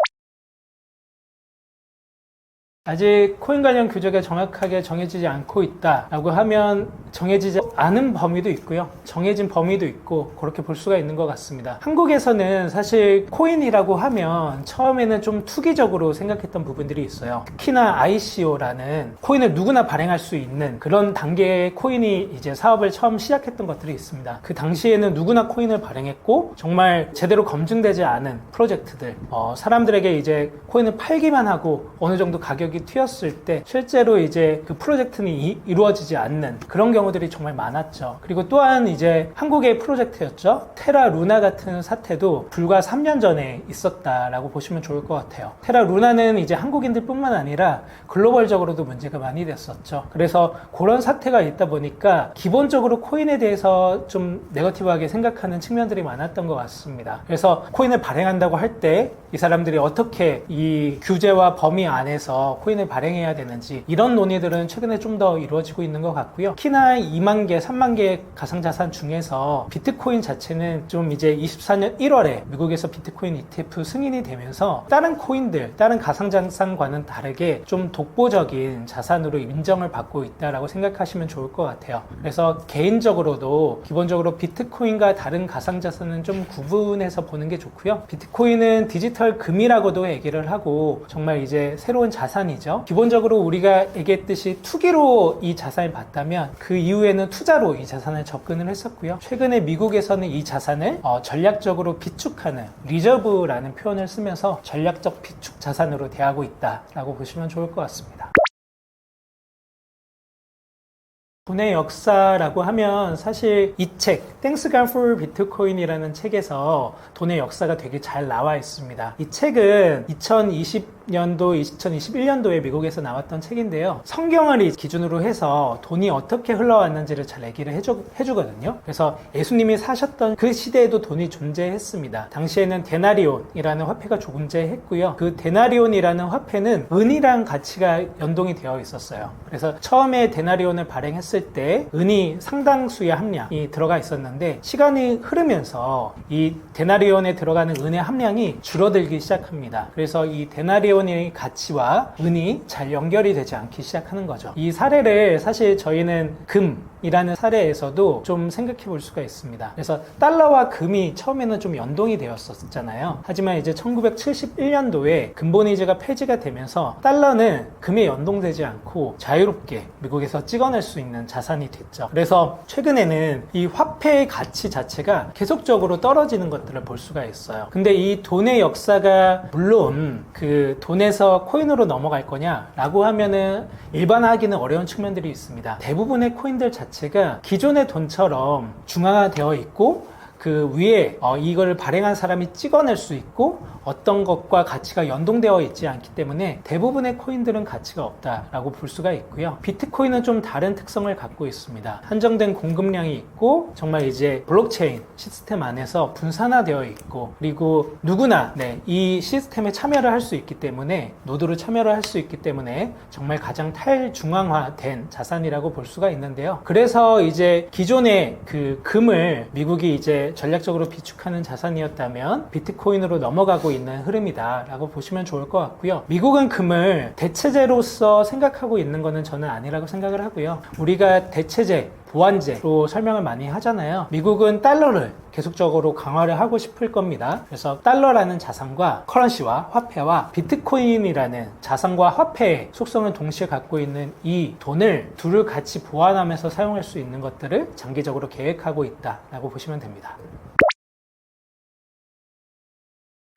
아직 코인 관련 규제가 정확하게 정해지지 않고 있다라고 하면 정해지지 않은 범위도 있고요. 정해진 범위도 있고 그렇게 볼 수가 있는 것 같습니다. 한국에서는 사실 코인이라고 하면 처음에는 좀 투기적으로 생각했던 부분들이 있어요. 특히나 ICO라는 코인을 누구나 발행할 수 있는 그런 단계의 코인이 이제 사업을 처음 시작했던 것들이 있습니다. 그 당시에는 누구나 코인을 발행했고 정말 제대로 검증되지 않은 프로젝트들, 사람들에게 이제 코인을 팔기만 하고 어느 정도 가격이 튀었을 때 실제로 이제 그 프로젝트는 이루어지지 않는 그런 경우들이 정말 많았죠. 그리고 또한 이제 한국의 프로젝트였죠. 테라 루나 같은 사태도 불과 3년 전에 있었다라고 보시면 좋을 것 같아요. 테라 루나는 이제 한국인들 뿐만 아니라 글로벌적으로도 문제가 많이 됐었죠. 그래서 그런 사태가 있다 보니까 기본적으로 코인에 대해서 좀 네거티브하게 생각하는 측면들이 많았던 것 같습니다. 그래서 코인을 발행한다고 할 때 이 사람들이 어떻게 이 규제와 범위 안에서 코인을 발행해야 되는지 이런 논의들은 최근에 좀 더 이루어지고 있는 것 같고요. 특히나 2만 개, 3만 개의 가상자산 중에서 비트코인 자체는 좀 이제 24년 1월에 미국에서 비트코인 ETF 승인이 되면서 다른 코인들, 다른 가상자산과는 다르게 좀 독보적인 자산으로 인정을 받고 있다라고 생각하시면 좋을 것 같아요. 그래서 개인적으로도 기본적으로 비트코인과 다른 가상자산은 좀 구분해서 보는 게 좋고요. 비트코인은 디지털 금이라고도 얘기를 하고 정말 이제 새로운 자산이죠. 기본적으로 우리가 얘기했듯이 투기로 이 자산을 봤다면 그 이후에는 투자로 이 자산을 접근을 했었고요. 최근에 미국에서는 이 자산을 전략적으로 비축하는 리저브라는 표현을 쓰면서 전략적 비축 자산으로 대하고 있다라고 보시면 좋을 것 같습니다. 돈의 역사라고 하면 사실 이 책, Thanks God for Bitcoin이라는 책에서 돈의 역사가 되게 잘 나와 있습니다. 이 책은 2020년도, 2021년도에 미국에서 나왔던 책인데요. 성경을 기준으로 해서 돈이 어떻게 흘러왔는지를 잘 얘기를 해주거든요. 그래서 예수님이 사셨던 그 시대에도 돈이 존재했습니다. 당시에는 데나리온이라는 화폐가 존재했고요. 그 데나리온이라는 화폐는 은이랑 가치가 연동이 되어 있었어요. 그래서 처음에 데나리온을 발행했을 때 은이 상당수의 함량이 들어가 있었는데 시간이 흐르면서 이 데나리온에 들어가는 은의 함량이 줄어들기 시작합니다. 그래서 이 데나리온의 가치와 은이 잘 연결이 되지 않기 시작하는 거죠. 이 사례를 사실 저희는 금이라는 사례에서도 좀 생각해 볼 수가 있습니다. 그래서 달러와 금이 처음에는 좀 연동이 되었었잖아요. 하지만 이제 1971년도에 금본위제가 폐지가 되면서 달러는 금에 연동되지 않고 자유롭게 미국에서 찍어낼 수 있는 자산이 됐죠. 그래서 최근에는 이 화폐의 가치 자체가 계속적으로 떨어지는 것들을 볼 수가 있어요. 근데 이 돈의 역사가 물론 그 돈에서 코인으로 넘어갈 거냐라고 하면은 일반화하기는 어려운 측면들이 있습니다. 대부분의 코인들 자체가 기존의 돈처럼 중앙화되어 있고 그 위에 이걸 발행한 사람이 찍어낼 수 있고 어떤 것과 가치가 연동되어 있지 않기 때문에 대부분의 코인들은 가치가 없다라고 볼 수가 있고요. 비트코인은 좀 다른 특성을 갖고 있습니다. 한정된 공급량이 있고 정말 이제 블록체인 시스템 안에서 분산화되어 있고 그리고 누구나 이 시스템에 참여를 할 수 있기 때문에 노드로 참여를 할 수 있기 때문에 정말 가장 탈중앙화된 자산이라고 볼 수가 있는데요. 그래서 이제 기존의 그 금을 미국이 이제 전략적으로 비축하는 자산이었다면 비트코인으로 넘어가고 있는 흐름이다라고 보시면 좋을 것 같고요. 미국은 금을 대체제로서 생각하고 있는 것은 저는 아니라고 생각을 하고요. 우리가 대체제 보완제로 설명을 많이 하잖아요. 미국은 달러를 계속적으로 강화를 하고 싶을 겁니다. 그래서 달러라는 자산과 커런시와 화폐와 비트코인이라는 자산과 화폐의 속성을 동시에 갖고 있는 이 돈을 둘을 같이 보완하면서 사용할 수 있는 것들을 장기적으로 계획하고 있다라고 보시면 됩니다.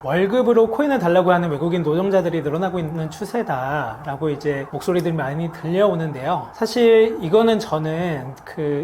월급으로 코인을 달라고 하는 외국인 노동자들이 늘어나고 있는 추세다라고 이제 목소리들이 많이 들려오는데요. 사실 이거는 저는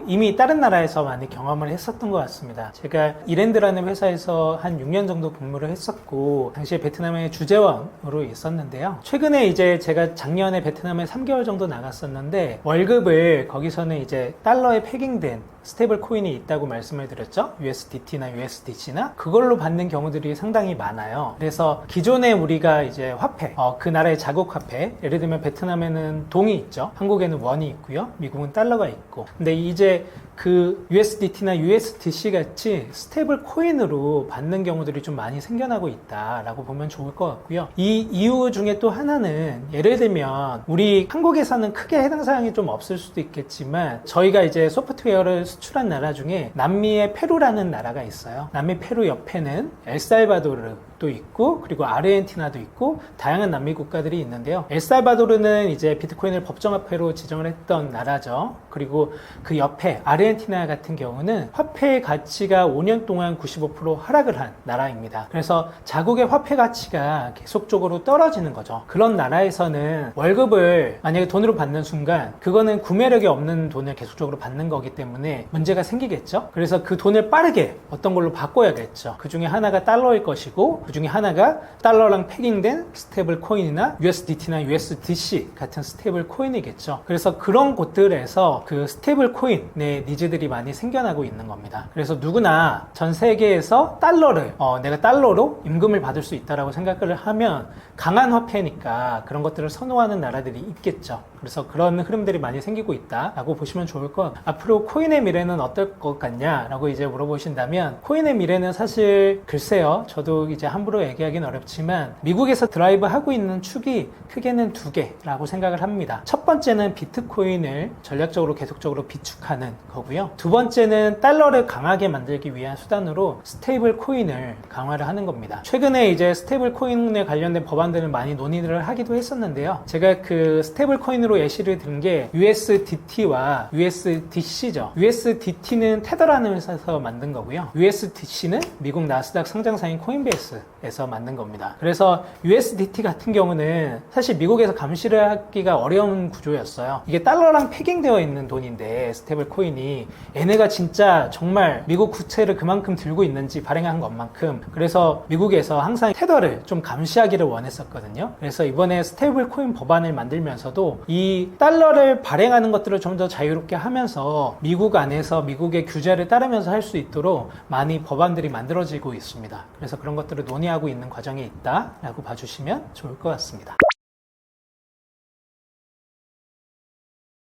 이미 다른 나라에서 많이 경험을 했었던 것 같습니다. 제가 이랜드라는 회사에서 한 6년 정도 근무를 했었고 당시에 베트남의 주재원으로 있었는데요. 최근에 이제 제가 작년에 베트남에 3개월 정도 나갔었는데 월급을 거기서는 이제 달러에 패깅된 스테이블 코인이 있다고 말씀을 드렸죠. USDT나 USDC나 그걸로 받는 경우들이 상당히 많아요. 그래서 기존에 우리가 이제 화폐, 그 나라의 자국 화폐, 예를 들면 베트남에는 동이 있죠. 한국에는 원이 있고요. 미국은 달러가 있고. 근데 이제 그 USDT나 USDC 같이 스테이블 코인으로 받는 경우들이 좀 많이 생겨나고 있다라고 보면 좋을 것 같고요. 이 이유 중에 또 하나는 예를 들면 우리 한국에서는 크게 해당 사항이 좀 없을 수도 있겠지만 저희가 이제 소프트웨어를 수출한 나라 중에 남미의 페루라는 나라가 있어요. 남미 페루 옆에는 엘살바도르도 있고 그리고 아르헨티나도 있고 다양한 남미 국가들이 있는데요. 엘살바도르는 이제 비트코인을 법정화폐로 지정을 했던 나라죠. 그리고 그 옆에 아르헨티나 같은 경우는 화폐의 가치가 5년 동안 95% 하락을 한 나라입니다. 그래서 자국의 화폐 가치가 계속적으로 떨어지는 거죠. 그런 나라에서는 월급을 만약에 돈으로 받는 순간 그거는 구매력이 없는 돈을 계속적으로 받는 거기 때문에 문제가 생기겠죠. 그래서 그 돈을 빠르게 어떤 걸로 바꿔야겠죠. 그 중에 하나가 달러일 것이고 그 중에 하나가 달러랑 패깅된 스테이블 코인이나 USDT나 USDC 같은 스테이블 코인이겠죠. 그래서 그런 곳들에서 그 스테이블 코인의 니즈들이 많이 생겨나고 있는 겁니다. 그래서 누구나 전 세계에서 달러를 내가 달러로 임금을 받을 수 있다라고 생각을 하면 강한 화폐니까 그런 것들을 선호하는 나라들이 있겠죠. 그래서 그런 흐름들이 많이 생기고 있다라고 보시면 좋을 것 같고 앞으로 코인의 미래는 어떨 것 같냐라고 이제 물어보신다면 코인의 미래는 사실 글쎄요. 저도 이제 함부로 얘기하기는 어렵지만 미국에서 드라이브 하고 있는 축이 크게는 두 개라고 생각을 합니다. 첫 번째는 비트코인을 전략적으로 계속적으로 비축하는 거고요. 두 번째는 달러를 강하게 만들기 위한 수단으로 스테이블 코인을 강화를 하는 겁니다. 최근에 이제 스테이블 코인에 관련된 법안들을 많이 논의를 하기도 했었는데요. 제가 그 스테이블 코인으로 예시를 든 게 USDT와 USDC죠. USDT는 테더라는 회사에서 만든 거고요. USDC는 미국 나스닥 상장사인 코인베이스에서 만든 겁니다. 그래서 USDT 같은 경우는 사실 미국에서 감시를 하기가 어려운 구조였어요. 이게 달러랑 패깅되어 있는 돈인데 스테이블 코인이 얘네가 진짜 정말 미국 국채를 그만큼 들고 있는지 발행한 것만큼 그래서 미국에서 항상 테더를 좀 감시하기를 원했었거든요. 그래서 이번에 스테이블 코인 법안을 만들면서도 이 달러를 발행하는 것들을 좀 더 자유롭게 하면서 미국 안에서 미국의 규제를 따르면서 할 수 있도록 많이 법안들이 만들어지고 있습니다. 그래서 그런 것들을 논의하고 있는 과정에 있다라고 봐주시면 좋을 것 같습니다.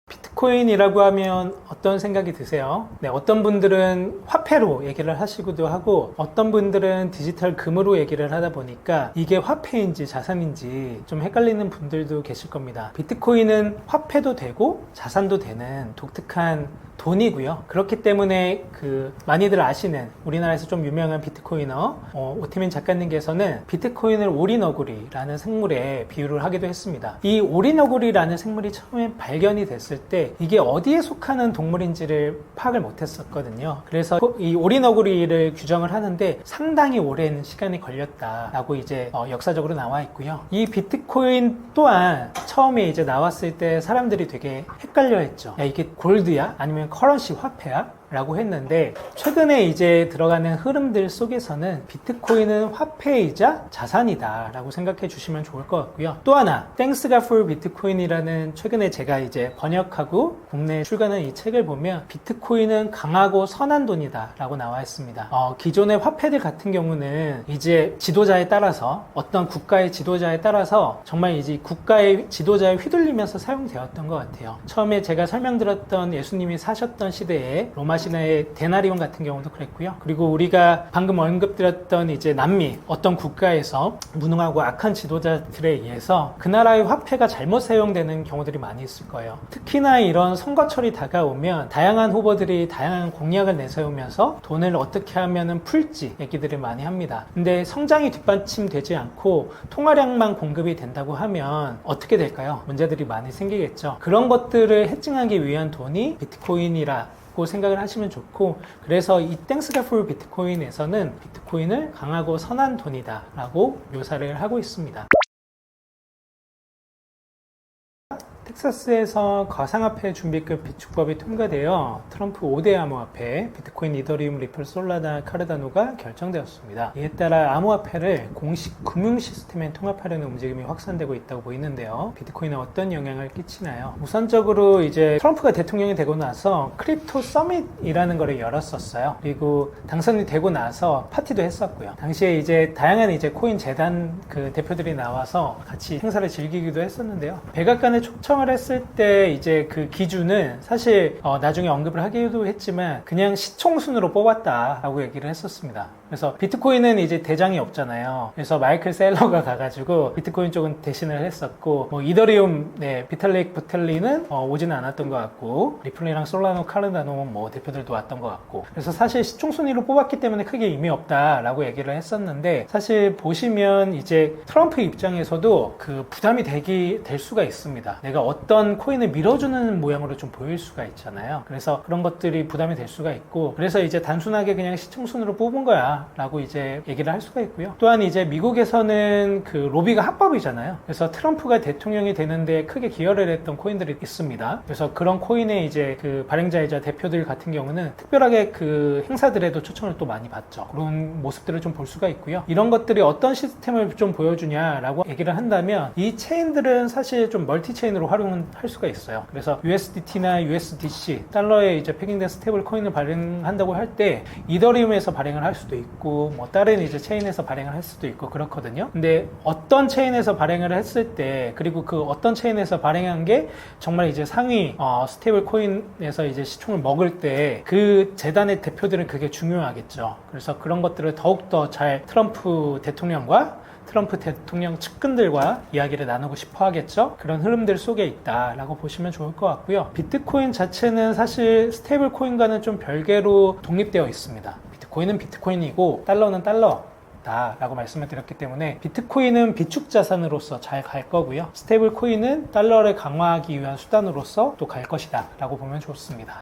비트코인이라고 하면 어떤 생각이 드세요? 네, 어떤 분들은 화폐로 얘기를 하시기도 하고 어떤 분들은 디지털 금으로 얘기를 하다 보니까 이게 화폐인지 자산인지 좀 헷갈리는 분들도 계실 겁니다. 비트코인은 화폐도 되고 자산도 되는 독특한 돈이고요. 그렇기 때문에 많이들 아시는 우리나라에서 좀 유명한 비트코이너 오태민 작가님께서는 비트코인을 오리너구리라는 생물에 비유를 하기도 했습니다. 이 오리너구리라는 생물이 처음에 발견이 됐을 때 이게 어디에 속하는 동물인지를 파악을 못했었거든요. 그래서 이 오리너구리를 규정을 하는데 상당히 오랜 시간이 걸렸다라고 이제 역사적으로 나와 있고요. 이 비트코인 또한 처음에 이제 나왔을 때 사람들이 되게 헷갈려했죠. 야, 이게 골드야? 아니면 커런시 화폐야? 라고 했는데, 최근에 이제 들어가는 흐름들 속에서는 비트코인은 화폐이자 자산이다 라고 생각해 주시면 좋을 것 같고요. 또 하나, Thanks가 for Bitcoin이라는 최근에 제가 이제 번역하고 국내에 출간한 이 책을 보면 비트코인은 강하고 선한 돈이다 라고 나와 있습니다. 기존의 화폐들 같은 경우는 이제 지도자에 따라서, 어떤 국가의 지도자에 따라서 정말 이제 국가의 지도자에 휘둘리면서 사용되었던 것 같아요. 처음에 제가 설명드렸던 예수님이 사셨던 시대에 로마 시대의 데나리온 같은 경우도 그랬고요. 그리고 우리가 방금 언급드렸던 이제 남미 어떤 국가에서 무능하고 악한 지도자들에 의해서 그 나라의 화폐가 잘못 사용되는 경우들이 많이 있을 거예요. 특히나 이런 선거철이 다가오면 다양한 후보들이 다양한 공약을 내세우면서 돈을 어떻게 하면은 풀지 얘기들을 많이 합니다. 근데 성장이 뒷받침되지 않고 통화량만 공급이 된다고 하면 어떻게 될까요? 문제들이 많이 생기겠죠. 그런 것들을 해칭하기 위한 돈이 비트코인이라고 생각을 하시면 좋고, 그래서 이 땡스가 풀 비트코인에서는 비트코인을 강하고 선한 돈이다 라고 묘사를 하고 있습니다. 텍사스에서 가상화폐 준비급 비축법이 통과되어 트럼프 5대 암호화폐 비트코인, 이더리움, 리플, 솔라나, 카르다노가 결정되었습니다. 이에 따라 암호화폐를 공식 금융 시스템에 통합하려는 움직임이 확산되고 있다고 보이는데요. 비트코인에 어떤 영향을 끼치나요? 우선적으로 이제 트럼프가 대통령이 되고 나서 크립토 서밋이라는 거를 열었었어요. 그리고 당선이 되고 나서 파티도 했었고요. 당시에 이제 다양한 이제 코인 재단 그 대표들이 나와서 같이 행사를 즐기기도 했었는데요. 백악관에 초청을 했을 때 이제 그 기준은 사실 나중에 언급을 하기도 했지만 그냥 시총순으로 뽑았다라고 얘기를 했었습니다. 그래서 비트코인은 이제 대장이 없잖아요. 그래서 마이클 셀러가 가가지고 비트코인 쪽은 대신을 했었고, 뭐 이더리움 비탈릭 부텔리는 오지는 않았던 것 같고, 리플이랑 솔라노, 카르다노 뭐 대표들도 왔던 것 같고, 그래서 사실 시총순위로 뽑았기 때문에 크게 의미 없다라고 얘기를 했었는데, 사실 보시면 이제 트럼프 입장에서도 그 부담이 될 수가 있습니다. 내가 어떤 코인을 밀어주는 모양으로 좀 보일 수가 있잖아요. 그래서 그런 것들이 부담이 될 수가 있고, 그래서 이제 단순하게 그냥 시총순으로 뽑은 거야 라고 이제 얘기를 할 수가 있고요. 또한 이제 미국에서는 그 로비가 합법이잖아요. 그래서 트럼프가 대통령이 되는데 크게 기여를 했던 코인들이 있습니다. 그래서 그런 코인의 이제 그 발행자이자 대표들 같은 경우는 특별하게 그 행사들에도 초청을 또 많이 받죠. 그런 모습들을 좀 볼 수가 있고요. 이런 것들이 어떤 시스템을 좀 보여주냐라고 얘기를 한다면, 이 체인들은 사실 좀 멀티 체인으로 활용을 할 수가 있어요. 그래서 USDT나 USDC 달러에 이제 패킹된 스테이블 코인을 발행한다고 할 때 이더리움에서 발행을 할 수도 있고, 뭐 다른 이제 체인에서 발행을 할 수도 있고 그렇거든요. 근데 어떤 체인에서 발행을 했을 때, 그리고 그 어떤 체인에서 발행한 게 정말 이제 상위 스테이블 코인에서 이제 시총을 먹을 때 그 재단의 대표들은 그게 중요하겠죠. 그래서 그런 것들을 더욱더 잘 트럼프 대통령과 트럼프 대통령 측근들과 이야기를 나누고 싶어 하겠죠. 그런 흐름들 속에 있다라고 보시면 좋을 것 같고요. 비트코인 자체는 사실 스테이블 코인과는 좀 별개로 독립되어 있습니다. 비트코인은 비트코인이고 달러는 달러 라고 말씀을 드렸기 때문에 비트코인은 비축 자산으로서 잘 갈 거고요. 스테이블 코인은 달러를 강화하기 위한 수단으로서 또 갈 것이다 라고 보면 좋습니다.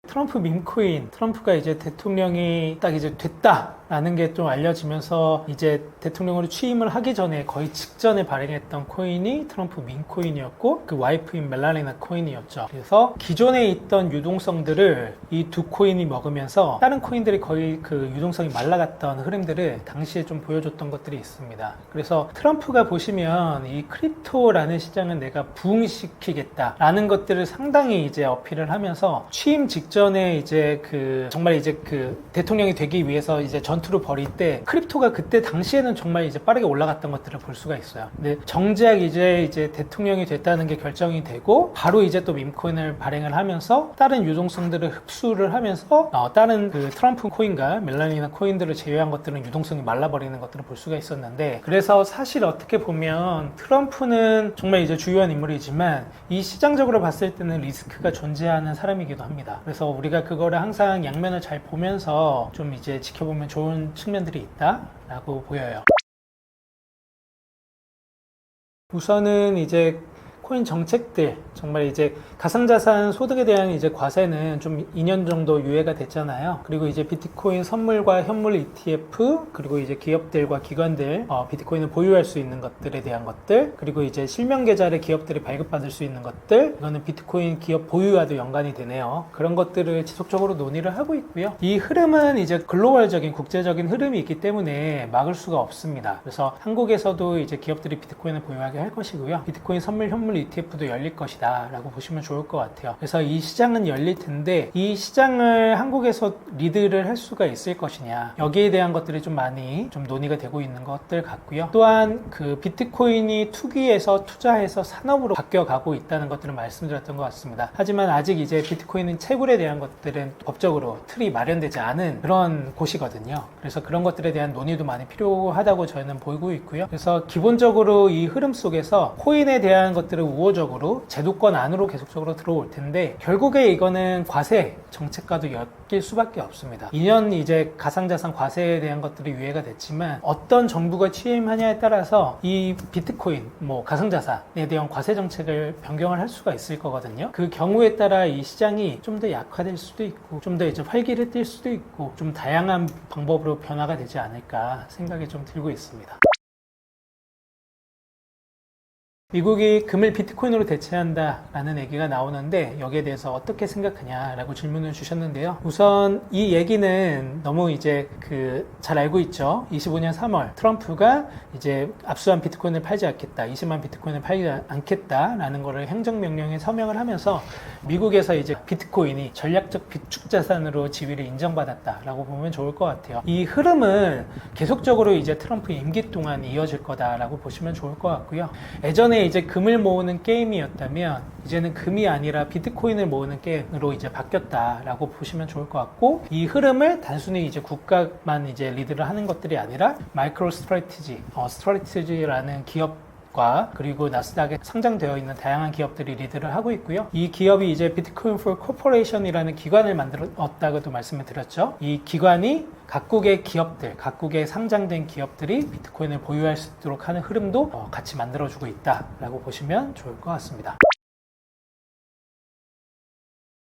트럼프 밈코인, 트럼프가 이제 대통령이 딱 이제 됐다라는 게 좀 알려지면서 이제 대통령으로 취임을 하기 전에 거의 직전에 발행했던 코인이 트럼프 밈코인이었고, 그 와이프인 멜라니나 코인이었죠. 그래서 기존에 있던 유동성들을 이 두 코인이 먹으면서 다른 코인들이 거의 그 유동성이 말라갔던 흐름들을 당시에 좀 보여줬던 것들이 있습니다. 그래서 트럼프가 보시면 이 크립토라는 시장은 내가 부흥시키겠다라는 것들을 상당히 이제 어필을 하면서 취임 직전에 이제 그 정말 이제 그 대통령이 되기 위해서 이제 전투를 벌일 때 크립토가 그때 당시에는 정말 이제 빠르게 올라갔던 것들을 볼 수가 있어요. 근데 정작 이제 대통령이 됐다는 게 결정이 되고 바로 이제 또 밈코인을 발행을 하면서 다른 유동성들을 흡수를 하면서 다른 그 트럼프 코인과 멜라니나 코인들을 제외한 것들은 유동성이 말라버리는 것들을 볼 수가 있었는데, 그래서 사실 어떻게 보면 트럼프는 정말 이제 주요한 인물이지만 이 시장적으로 봤을 때는 리스크가 존재하는 사람이기도 합니다. 그래서 우리가 그거를 항상 양면을 잘 보면서 좀 이제 지켜보면 좋은 측면들이 있다라고 보여요. 우선은 이제 코인 정책들, 정말 이제 가상자산 소득에 대한 이제 과세는 좀 2년 정도 유예가 됐잖아요. 그리고 이제 비트코인 선물과 현물 ETF, 그리고 이제 기업들과 기관들, 비트코인을 보유할 수 있는 것들에 대한 것들, 그리고 이제 실명 계좌를 기업들이 발급받을 수 있는 것들, 이거는 비트코인 기업 보유와도 연관이 되네요. 그런 것들을 지속적으로 논의를 하고 있고요. 이 흐름은 이제 글로벌적인 국제적인 흐름이 있기 때문에 막을 수가 없습니다. 그래서 한국에서도 이제 기업들이 비트코인을 보유하게 할 것이고요. 비트코인 선물 현물 ETF도 열릴 것이다 라고 보시면 좋을 것 같아요. 그래서 이 시장은 열릴 텐데 이 시장을 한국에서 리드를 할 수가 있을 것이냐, 여기에 대한 것들이 좀 많이 좀 논의가 되고 있는 것들 같고요. 또한 그 비트코인이 투기에서 투자해서 산업으로 바뀌어가고 있다는 것들을 말씀드렸던 것 같습니다. 하지만 아직 이제 비트코인은 채굴에 대한 것들은 법적으로 틀이 마련되지 않은 그런 곳이거든요. 그래서 그런 것들에 대한 논의도 많이 필요하다고 저희는 보이고 있고요. 그래서 기본적으로 이 흐름 속에서 코인에 대한 것들을 우호적으로 제도권 안으로 계속적으로 들어올 텐데 결국에 이거는 과세 정책과도 엮일 수밖에 없습니다. 2년 이제 가상자산 과세에 대한 것들이 유예가 됐지만 어떤 정부가 취임하냐에 따라서 이 비트코인, 가상자산에 대한 과세 정책을 변경을 할 수가 있을 거거든요. 그 경우에 따라 이 시장이 좀 더 약화될 수도 있고 좀 더 이제 활기를 띨 수도 있고 좀 다양한 방법으로 변화가 되지 않을까 생각이 좀 들고 있습니다. 미국이 금을 비트코인으로 대체한다라는 얘기가 나오는데 여기에 대해서 어떻게 생각하냐라고 질문을 주셨는데요. 우선 이 얘기는 너무 이제 잘 알고 있죠. 25년 3월 트럼프가 이제 압수한 비트코인을 팔지 않겠다, 20만 비트코인을 팔지 않겠다라는 거를 행정명령에 서명을 하면서 미국에서 이제 비트코인이 전략적 비축 자산으로 지위를 인정받았다라고 보면 좋을 것 같아요. 이 흐름은 계속적으로 이제 트럼프 임기 동안 이어질 거다라고 보시면 좋을 것 같고요. 예전에 이제 금을 모으는 게임이었다면 이제는 금이 아니라 비트코인을 모으는 게임으로 이제 바뀌었다라고 보시면 좋을 것 같고, 이 흐름을 단순히 이제 국가만 이제 리드를 하는 것들이 아니라 마이크로 스트래티지라는 기업 그리고 나스닥에 상장되어 있는 다양한 기업들이 리드를 하고 있고요. 이 기업이 이제 비트코인 for Corporation이라는 기관을 만들었다고도 말씀을 드렸죠. 이 기관이 각국의 기업들, 각국의 상장된 기업들이 비트코인을 보유할 수 있도록 하는 흐름도 같이 만들어주고 있다라고 보시면 좋을 것 같습니다.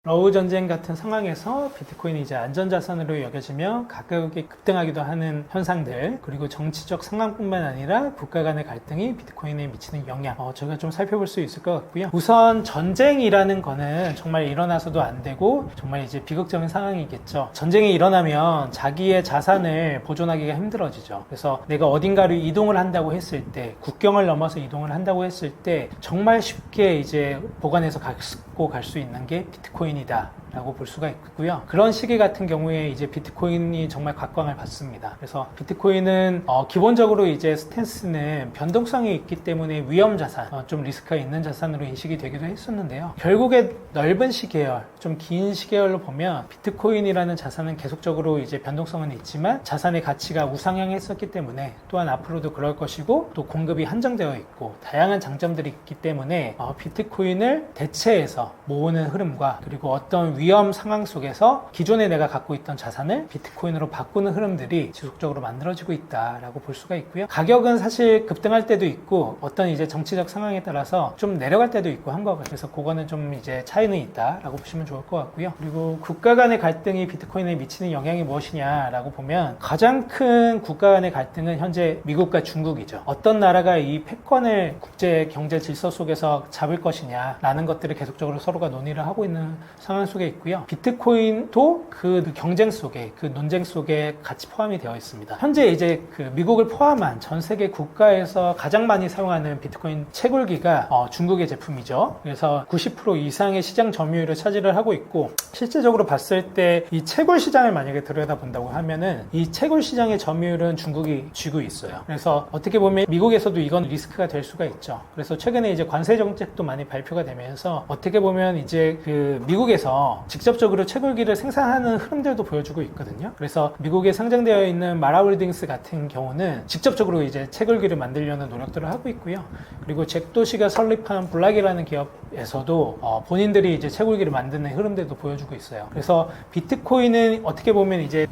러우 전쟁 같은 상황에서 비트코인이 이제 안전자산으로 여겨지며 가격이 급등하기도 하는 현상들, 그리고 정치적 상황뿐만 아니라 국가 간의 갈등이 비트코인에 미치는 영향, 저희가 좀 살펴볼 수 있을 것 같고요. 우선 전쟁이라는 거는 정말 일어나서도 안 되고 정말 이제 비극적인 상황이겠죠. 전쟁이 일어나면 자기의 자산을 보존하기가 힘들어지죠. 그래서 내가 어딘가로 이동을 한다고 했을 때, 국경을 넘어서 이동을 한다고 했을 때 정말 쉽게 이제 보관해서 갖고 갈 수 있는 게 비트코인 이다 라고 볼 수가 있고요. 그런 시기 같은 경우에 이제 비트코인이 정말 각광을 받습니다. 그래서 비트코인은 기본적으로 이제 스탠스는 변동성이 있기 때문에 위험 자산, 좀 리스크가 있는 자산으로 인식이 되기도 했었는데요. 결국에 넓은 시계열, 좀 긴 시계열로 보면 비트코인이라는 자산은 계속적으로 이제 변동성은 있지만 자산의 가치가 우상향했었기 때문에, 또한 앞으로도 그럴 것이고, 또 공급이 한정되어 있고 다양한 장점들이 있기 때문에 비트코인을 대체해서 모으는 흐름과, 그리고 어떤 위험 상황 속에서 기존에 내가 갖고 있던 자산을 비트코인으로 바꾸는 흐름들이 지속적으로 만들어지고 있다라고 볼 수가 있고요. 가격은 사실 급등할 때도 있고 어떤 이제 정치적 상황에 따라서 좀 내려갈 때도 있고 한 거, 그래서 그거는 좀 이제 차이는 있다라고 보시면 좋을 것 같고요. 그리고 국가 간의 갈등이 비트코인에 미치는 영향이 무엇이냐라고 보면 가장 큰 국가 간의 갈등은 현재 미국과 중국이죠. 어떤 나라가 이 패권을 국제 경제 질서 속에서 잡을 것이냐라는 것들을 계속적으로 서로가 논의를 하고 있는 상황 속에 있고요. 비트코인도 그 경쟁 속에, 그 논쟁 속에 같이 포함이 되어 있습니다. 현재 이제 미국을 포함한 전 세계 국가에서 가장 많이 사용하는 비트코인 채굴기가 중국의 제품이죠. 그래서 90% 이상의 시장 점유율을 차지를 하고 있고, 실제적으로 봤을 때 이 채굴 시장을 만약에 들여다본다고 하면은 이 채굴 시장의 점유율은 중국이 쥐고 있어요. 그래서 어떻게 보면 미국에서도 이건 리스크가 될 수가 있죠. 그래서 최근에 이제 관세 정책도 많이 발표가 되면서 어떻게 보면 이제 미국 미국에서 직접적으로 채굴기를 생산하는 흐름들도 보여주고 있거든요. 그래서 미국에 상장되어 있는 마라홀딩스 같은 경우는 직접적으로 이제 채굴기를 만들려는 노력들을 하고 있고요. 그리고 잭도시가 설립한 블락이라는 기업에서도 본인들이 이제 채굴기를 만드는 흐름들도 보여주고 있어요. 그래서 비트코인은 어떻게 보면 이제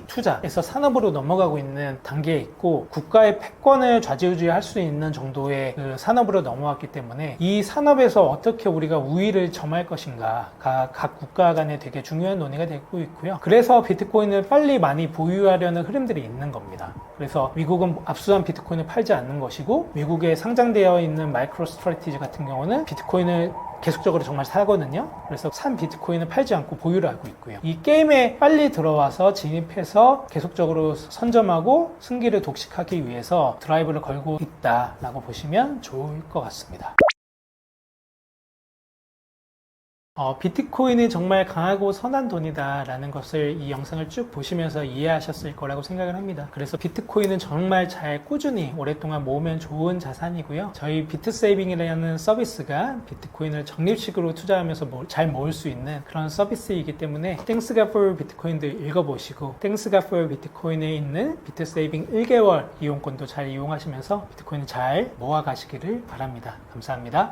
투자에서 산업으로 넘어가고 있는 단계에 있고, 국가의 패권을 좌지우지할 수 있는 정도의 그 산업으로 넘어왔기 때문에 이 산업에서 어떻게 우리가 우위를 점할 것인가가 각 국가 간에 되게 중요한 논의가 되고 있고요. 그래서 비트코인을 빨리 많이 보유하려는 흐름들이 있는 겁니다. 그래서 미국은 압수한 비트코인을 팔지 않는 것이고, 미국에 상장되어 있는 마이크로 스트래티지 같은 경우는 비트코인을 계속적으로 정말 사거든요. 그래서 산 비트코인을 팔지 않고 보유를 하고 있고요. 이 게임에 빨리 들어와서 진입해서 계속적으로 선점하고 승기를 독식하기 위해서 드라이브를 걸고 있다라고 보시면 좋을 것 같습니다. 비트코인이 정말 강하고 선한 돈이다 라는 것을 이 영상을 쭉 보시면서 이해하셨을 거라고 생각을 합니다. 그래서 비트코인은 정말 잘 꾸준히 오랫동안 모으면 좋은 자산이고요. 저희 비트세이빙이라는 서비스가 비트코인을 적립식으로 투자하면서 잘 모을 수 있는 그런 서비스이기 때문에 Thanks God for 비트코인들 읽어보시고, Thanks God for 비트코인에 있는 비트세이빙 1개월 이용권도 잘 이용하시면서 비트코인을 잘 모아가시기를 바랍니다. 감사합니다.